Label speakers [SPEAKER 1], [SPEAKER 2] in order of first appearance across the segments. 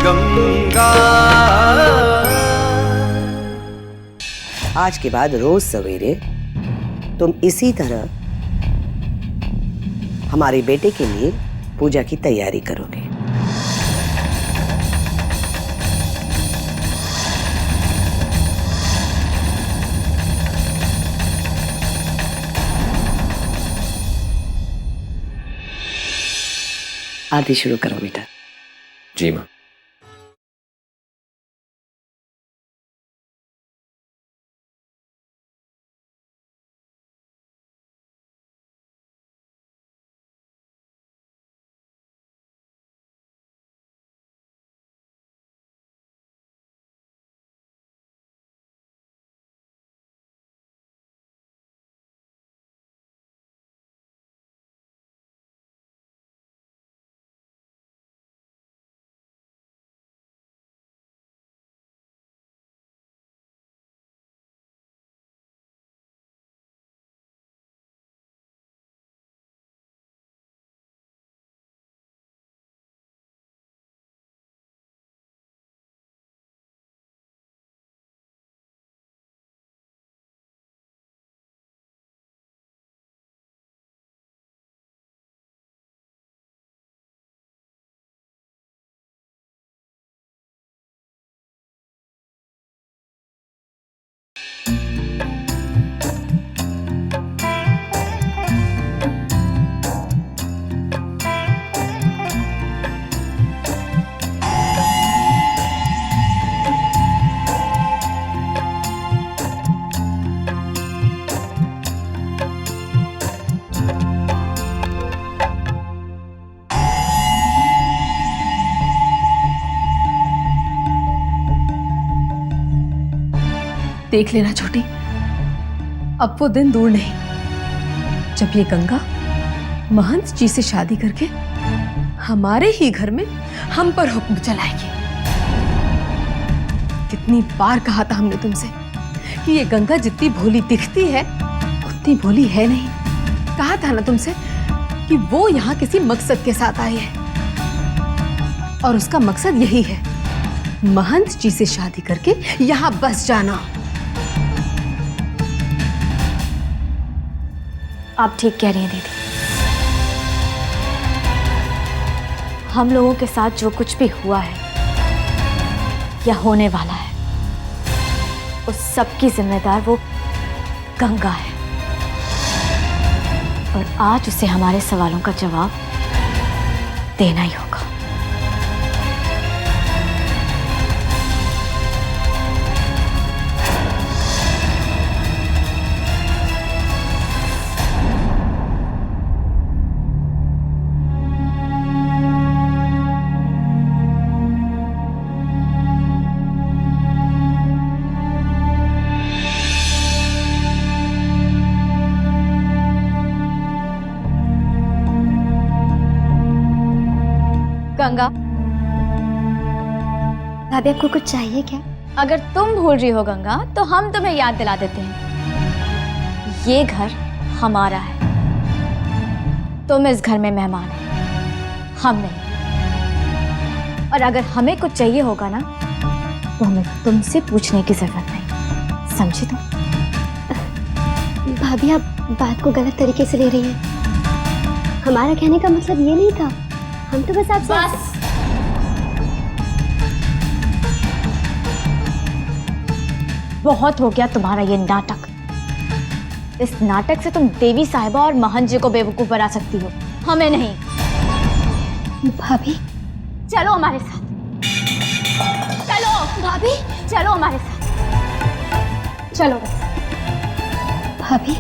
[SPEAKER 1] गंगा।
[SPEAKER 2] आज के बाद रोज सवेरे तुम इसी तरह हमारे बेटे के लिए पूजा की तैयारी करोगे। आरती शुरू करो बेटा।
[SPEAKER 3] जी माँ।
[SPEAKER 4] देख लेना छोटी, अब वो दिन दूर नहीं जब ये गंगा महंत जी से शादी करके हमारे ही घर में हम पर हुक्म चलाएगी। कितनी बार कहा था हमने तुमसे कि ये गंगा जितनी भोली दिखती है उतनी भोली है नहीं। कहा था ना तुमसे कि वो यहाँ किसी मकसद के साथ आई है और उसका मकसद यही है, महंत जी से शादी करके यहाँ बस जाना।
[SPEAKER 5] आप ठीक कह रही हैं दीदी। हम लोगों के साथ जो कुछ भी हुआ है या होने वाला है, उस सब की जिम्मेदार वो गंगा है और आज उसे हमारे सवालों का जवाब देना ही होगा। गंगा,
[SPEAKER 6] भाभी आपको कुछ चाहिए क्या?
[SPEAKER 5] अगर तुम भूल रही हो गंगा तो हम तुम्हें याद दिला देते हैं। ये घर हमारा है, तुम इस घर में मेहमान हो, हम नहीं। और अगर हमें कुछ चाहिए होगा ना तो हमें तुमसे पूछने की जरूरत नहीं, समझी तुम?
[SPEAKER 6] भाभी आप बात को गलत तरीके से ले रही हैं। हमारा कहने का मतलब ये नहीं था, हम तो बस आपसे
[SPEAKER 5] बहुत हो गया तुम्हारा ये नाटक। इस नाटक से तुम देवी साहिबा और महंत जी को बेवकूफ बना सकती हो, हमें नहीं।
[SPEAKER 6] भाभी
[SPEAKER 5] चलो हमारे साथ, चलो भाभी, चलो हमारे साथ, चलो बस।
[SPEAKER 6] भाभी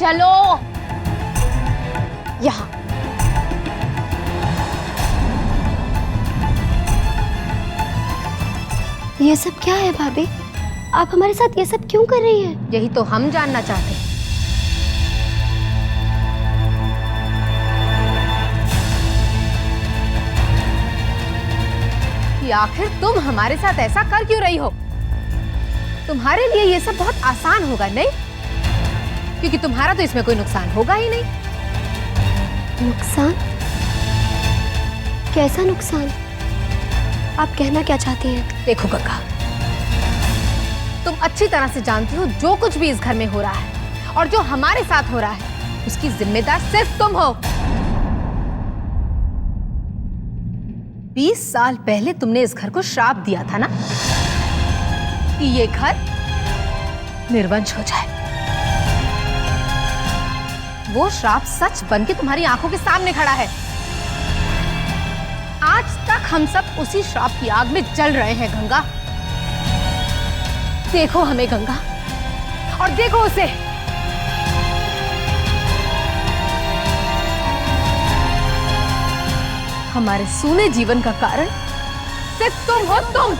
[SPEAKER 5] चलो यहाँ।
[SPEAKER 6] ये सब क्या है भाभी? आप हमारे साथ ये सब क्यों कर रही हैं?
[SPEAKER 4] यही तो हम जानना चाहते हैं कि आखिर तुम हमारे साथ ऐसा कर क्यों रही हो। तुम्हारे लिए ये सब बहुत आसान होगा नहीं, क्योंकि तुम्हारा तो इसमें कोई नुकसान होगा ही नहीं।
[SPEAKER 6] नुकसान? कैसा नुकसान? आप कहना क्या चाहती हैं?
[SPEAKER 4] देखो गंगा, तुम अच्छी तरह से जानती हो जो कुछ भी इस घर में हो रहा है और जो हमारे साथ हो रहा है उसकी जिम्मेदार सिर्फ तुम हो। 20 साल पहले तुमने इस घर को श्राप दिया था ना कि ये घर निर्वंश हो जाए। वो श्राप सच बन के तुम्हारी आंखों के सामने खड़ा है। आज तक हम सब उसी श्राप की आग में जल रहे हैं गंगा। देखो हमें गंगा और देखो उसे। हमारे सूने जीवन का कारण सिर्फ तुम हो, तुम।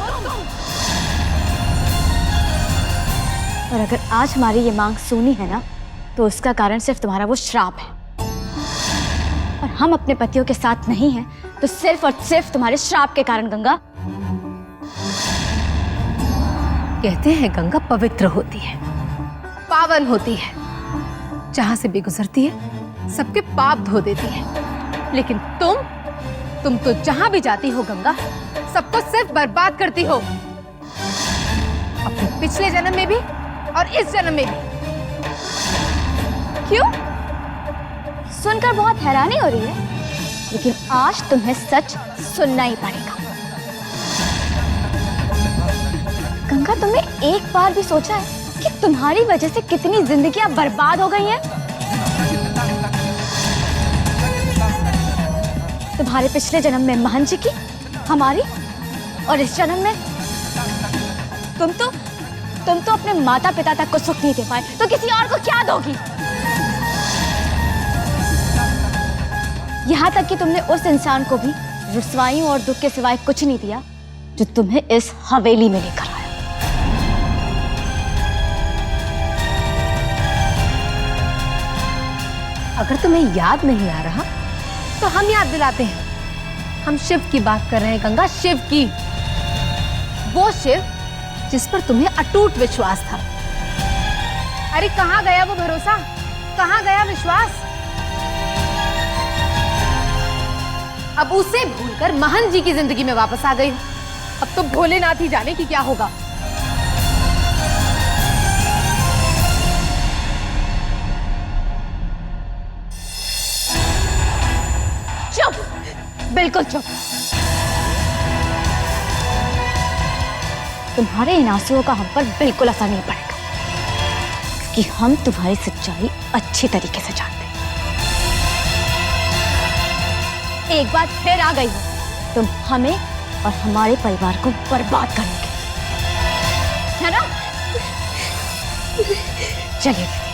[SPEAKER 5] और अगर आज हमारी ये मांग सुनी है ना, तो उसका कारण सिर्फ तुम्हारा वो श्राप है। और हम अपने पतियों के साथ नहीं हैं तो सिर्फ और सिर्फ तुम्हारे श्राप के कारण गंगा।
[SPEAKER 4] कहते हैं गंगा पवित्र होती है, पावन होती है, जहां से भी गुजरती है सबके पाप धो देती है। लेकिन तुम तो जहां भी जाती हो गंगा, सबको सिर्फ बर्बाद करती हो, अपने पिछले जन्म में भी और इस जन्म में भी।
[SPEAKER 5] क्यों? सुनकर बहुत हैरानी हो रही है, लेकिन आज तुम्हें सच सुनना ही पड़ेगा। गंगा, तुमने एक बार भी सोचा है कि तुम्हारी वजह से कितनी जिंदगियां बर्बाद हो गई हैं? तुम्हारे पिछले जन्म में महन जी की, हमारी, और इस जन्म में तुम तो अपने माता पिता तक को सुख नहीं दे पाए, तो किसी और को क्या दोगी? यहाँ तक कि तुमने उस इंसान को भी रुसवाइयों और दुख के सिवाय कुछ नहीं दिया जो तुम्हें इस हवेली में लेकर आया।
[SPEAKER 4] अगर तुम्हें याद नहीं आ रहा तो हम याद दिलाते हैं। हम शिव की बात कर रहे हैं गंगा, शिव की। वो शिव जिस पर तुम्हें अटूट विश्वास था। अरे कहाँ गया वो भरोसा, कहाँ गया विश्वास? अब उसे भूलकर महन जी की जिंदगी में वापस आ गई। अब तो भोलेनाथ ही जाने की क्या होगा।
[SPEAKER 5] चुप, बिल्कुल चुप। तुम्हारे इन आंसुओं का हम पर बिल्कुल असर नहीं पड़ेगा, क्योंकि हम तुम्हारी सच्चाई अच्छी तरीके से जानते हैं। एक बार फिर आ गई हो तुम हमें और हमारे परिवार को बर्बाद करने के लिए, है ना? चलिए दीदी।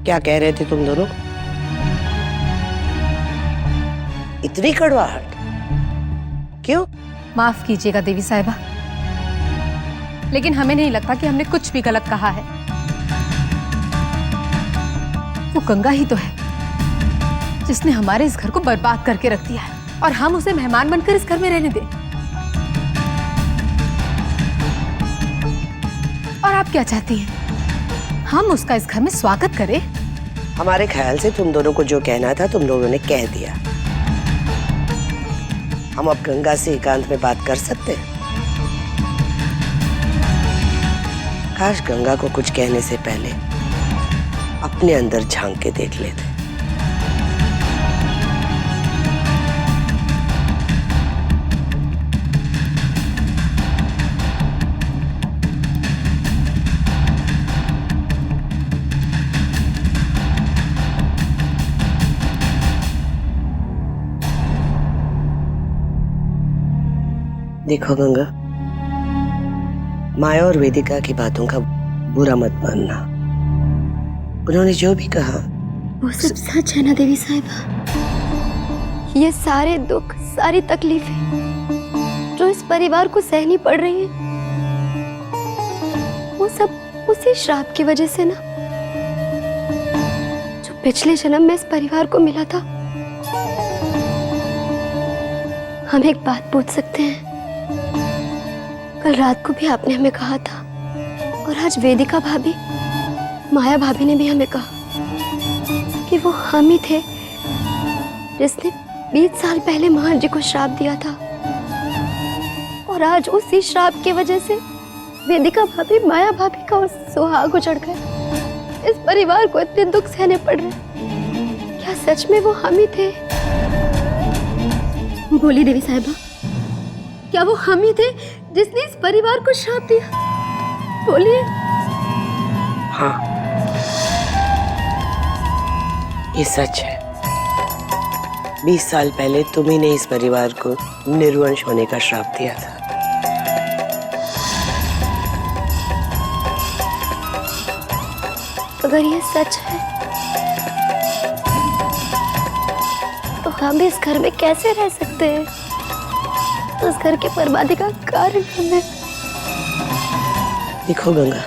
[SPEAKER 2] क्या कह रहे थे तुम दोनों? इतनी कड़वाहट क्यों?
[SPEAKER 4] माफ कीजिएगा देवी साहिबा, लेकिन हमें नहीं लगता कि हमने कुछ भी गलत कहा है। वो गंगा ही तो है जिसने हमारे इस घर को बर्बाद करके रख दिया है, और हम उसे मेहमान बनकर इस घर में रहने दें। और आप क्या चाहती हैं? हम उसका इस घर में स्वागत करें?
[SPEAKER 2] हमारे ख्याल से तुम दोनों को जो कहना था तुम लोगों ने कह दिया। हम अब गंगा से एकांत में बात कर सकते हैं। काश गंगा को कुछ कहने से पहले अपने अंदर झांक के देख लेते। देखो गंगा, माया और वेदिका की बातों का बुरा मत मानना। उन्होंने जो भी कहा
[SPEAKER 6] वो सब सच है ना देवी साहिबा? ये सारे दुख, सारी तकलीफें जो इस परिवार को सहनी पड़ रही है, वो सब उसी श्राप की वजह से ना, जो पिछले जन्म में इस परिवार को मिला था। हम एक बात पूछ सकते हैं? कल रात को भी आपने हमें कहा था, और आज वेदिका भाभी, माया भाभी ने भी हमें कहा कि वो हम ही थे जिसने 20 साल पहले महान जी को श्राप दिया था, और आज उसी श्राप की वजह से वेदिका भाभी, माया भाभी का और सुहाग उजड़ गए। इस परिवार को इतने दुख सहने पड़ रहे। क्या सच में वो हम ही थे? बोली देवी साहिबा, क्या वो हम ही थे जिसने इस परिवार को श्राप दिया? बोलिए।
[SPEAKER 2] हाँ, ये सच है। 20 साल पहले तुम्ही ने इस परिवार को निर्वंश होने का श्राप दिया था।
[SPEAKER 6] अगर ये सच है तो हम इस घर में कैसे रह सकते हैं? उस घर के बर्बादी का कारण हमें।
[SPEAKER 2] देखो गंगा,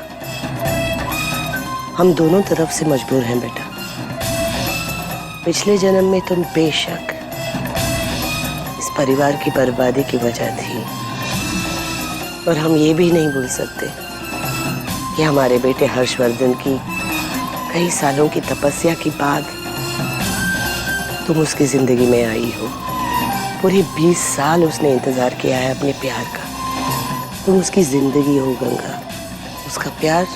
[SPEAKER 2] हम दोनों तरफ से मजबूर हैं बेटा। पिछले जन्म में तुम बेशक इस परिवार की बर्बादी की वजह थी, पर हम ये भी नहीं भूल सकते कि हमारे बेटे हर्षवर्धन की कई सालों की तपस्या के बाद तुम उसकी जिंदगी में आई हो। पूरे 20 साल उसने इंतजार किया है अपने प्यार का। तुम उसकी जिंदगी हो गंगा, उसका प्यार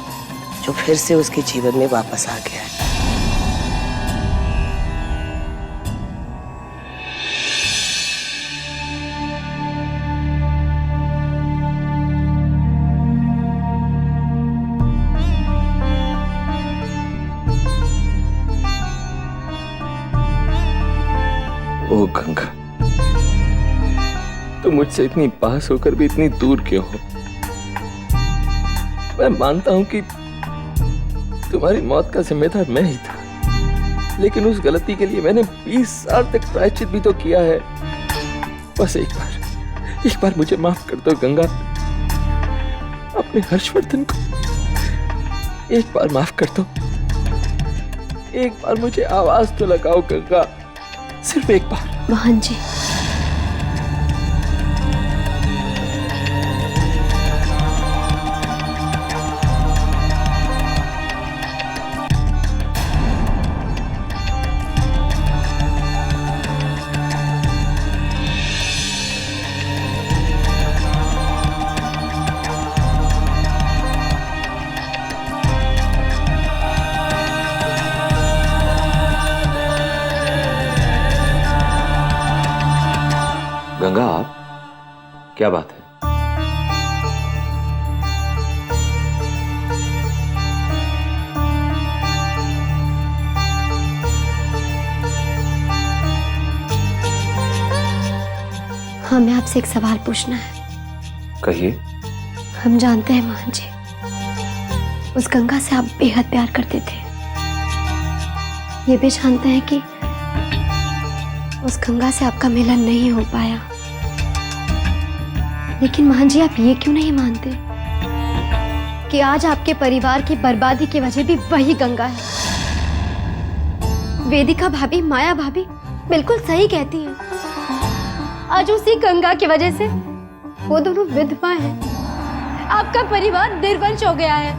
[SPEAKER 2] जो फिर से उसके जीवन में वापस आ गया है।
[SPEAKER 1] ओ गंगा, तुम मुझसे इतनी पास होकर भी इतनी दूर क्यों हो? मैं मानता हूं कि तुम्हारी मौत का जिम्मेदार मैं ही था, लेकिन उस गलती के लिए मैंने 20 साल तक प्रायश्चित भी तो किया है। बस एक बार मुझे माफ कर दो गंगा। अपने हर्षवर्धन को एक बार माफ कर दो। एक बार मुझे आवाज तो लगाओ गंगा, सिर्फ एक बार।
[SPEAKER 6] महान जी,
[SPEAKER 1] गंगा, आप क्या बात है?
[SPEAKER 6] हमें आपसे एक सवाल पूछना है।
[SPEAKER 1] कहिए।
[SPEAKER 6] हम जानते हैं महान जी, उस गंगा से आप बेहद प्यार करते थे। ये भी जानते हैं कि उस गंगा से आपका मिलन नहीं हो पाया, लेकिन महान जी आप ये क्यों नहीं मानते कि आज आपके परिवार की बर्बादी की वजह भी वही गंगा है? वेदिका भाभी, माया भाभी बिल्कुल सही कहती हैं। आज उसी गंगा की वजह से वो दोनों विधवा हैं। आपका परिवार निर्वंश हो गया है।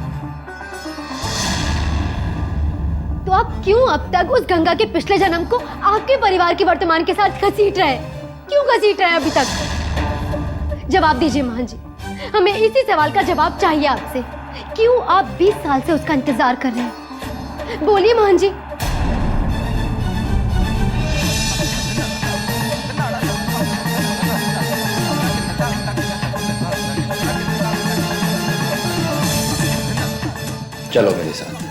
[SPEAKER 6] तो आप क्यों अब तक उस गंगा के पिछले जन्म को आपके परिवार के वर्तमान के साथ घसीट रहे? क्यों घसीट रहे अभी तक? जवाब दीजिए महान जी, हमें इसी सवाल का जवाब चाहिए आपसे। क्यों आप 20 साल से उसका इंतजार कर रहे हैं? बोलिए महान जी।
[SPEAKER 1] चलो मेरे साथ।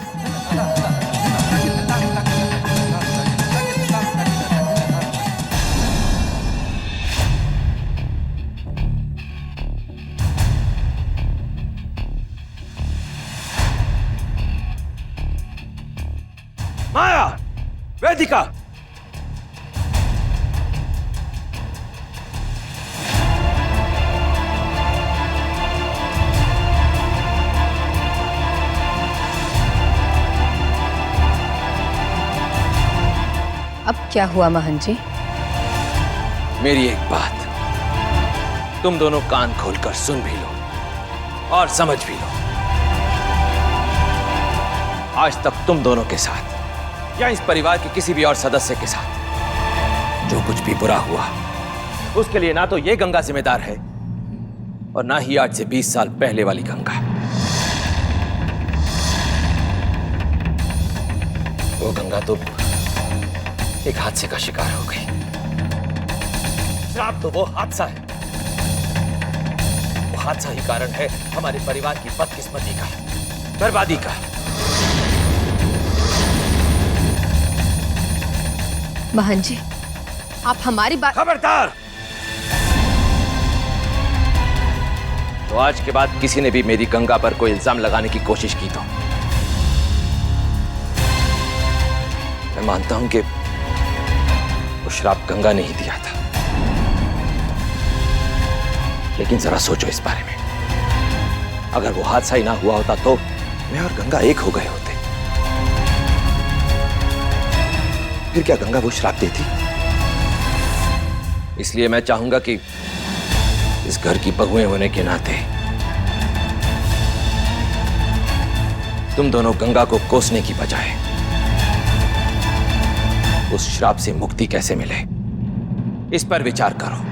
[SPEAKER 1] वेदिका,
[SPEAKER 4] अब क्या हुआ महन जी?
[SPEAKER 1] मेरी एक बात तुम दोनों कान खोलकर सुन भी लो और समझ भी लो। आज तक तुम दोनों के साथ या इस परिवार के किसी भी और सदस्य के साथ जो कुछ भी बुरा हुआ, उसके लिए ना तो ये गंगा जिम्मेदार है और ना ही आज से 20 साल पहले वाली गंगा। वो गंगा तो एक हादसे का शिकार हो गई। श्राप तो वो हादसा है, वो हादसा ही कारण है हमारे परिवार की बदकिस्मती का, बर्बादी का।
[SPEAKER 4] महन जी, आप हमारी बात।
[SPEAKER 1] खबरदार! तो आज के बाद किसी ने भी मेरी गंगा पर कोई इल्जाम लगाने की कोशिश की तो मैं मानता हूं कि वो श्राप गंगा ने ही दिया था, लेकिन जरा सोचो इस बारे में। अगर वो हादसा ही ना हुआ होता तो मैं और गंगा एक हो गए होते। फिर क्या गंगा वो श्राप देती? इसलिए मैं चाहूंगा कि इस घर की बहुएं होने के नाते तुम दोनों गंगा को कोसने की बजाय उस श्राप से मुक्ति कैसे मिले, इस पर विचार करो।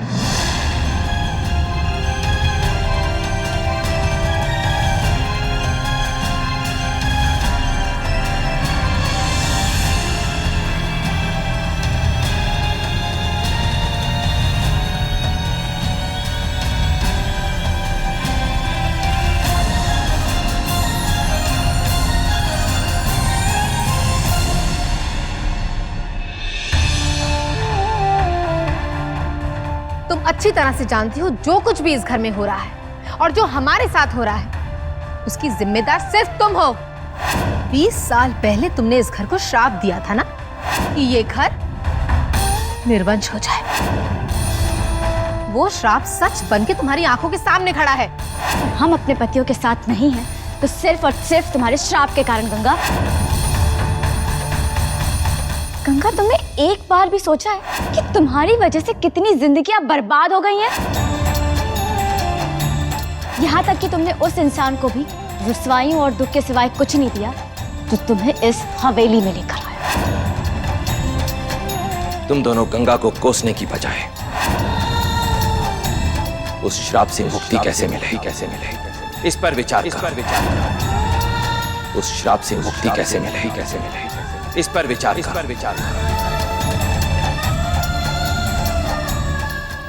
[SPEAKER 4] तुम अच्छी तरह से जानती हो जो कुछ भी इस घर में हो रहा है और जो हमारे साथ हो रहा है, उसकी जिम्मेदार सिर्फ तुम हो। 20 साल पहले तुमने इस घर को श्राप दिया था ना कि ये घर निर्वंश हो जाए। वो श्राप सच बन के तुम्हारी आंखों के सामने खड़ा है।
[SPEAKER 5] हम अपने पतियों के साथ नहीं हैं तो सिर्फ और सिर्फ तुम्हारे श्राप के कारण। गंगा, गंगा, तुमने एक बार भी सोचा है कि तुम्हारी वजह से कितनी जिंदगियां बर्बाद हो गई हैं? यहाँ तक कि तुमने उस इंसान को भी रुसवाइयों और दुख के सिवाय कुछ नहीं दिया जो तुम्हें इस हवेली में लेकर आया।
[SPEAKER 1] तुम दोनों गंगा को कोसने की बजाय उस श्राप से मुक्ति कैसे मिले, इस पर विचार करो। उस श्राप से मुक्ति कैसे मिले, इस पर विचार करो।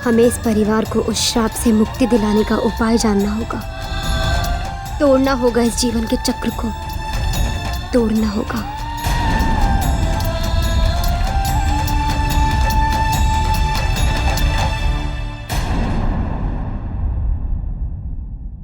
[SPEAKER 6] हमें इस परिवार को उस श्राप से मुक्ति दिलाने का उपाय जानना होगा। तोड़ना होगा इस जीवन के चक्र को, तोड़ना होगा।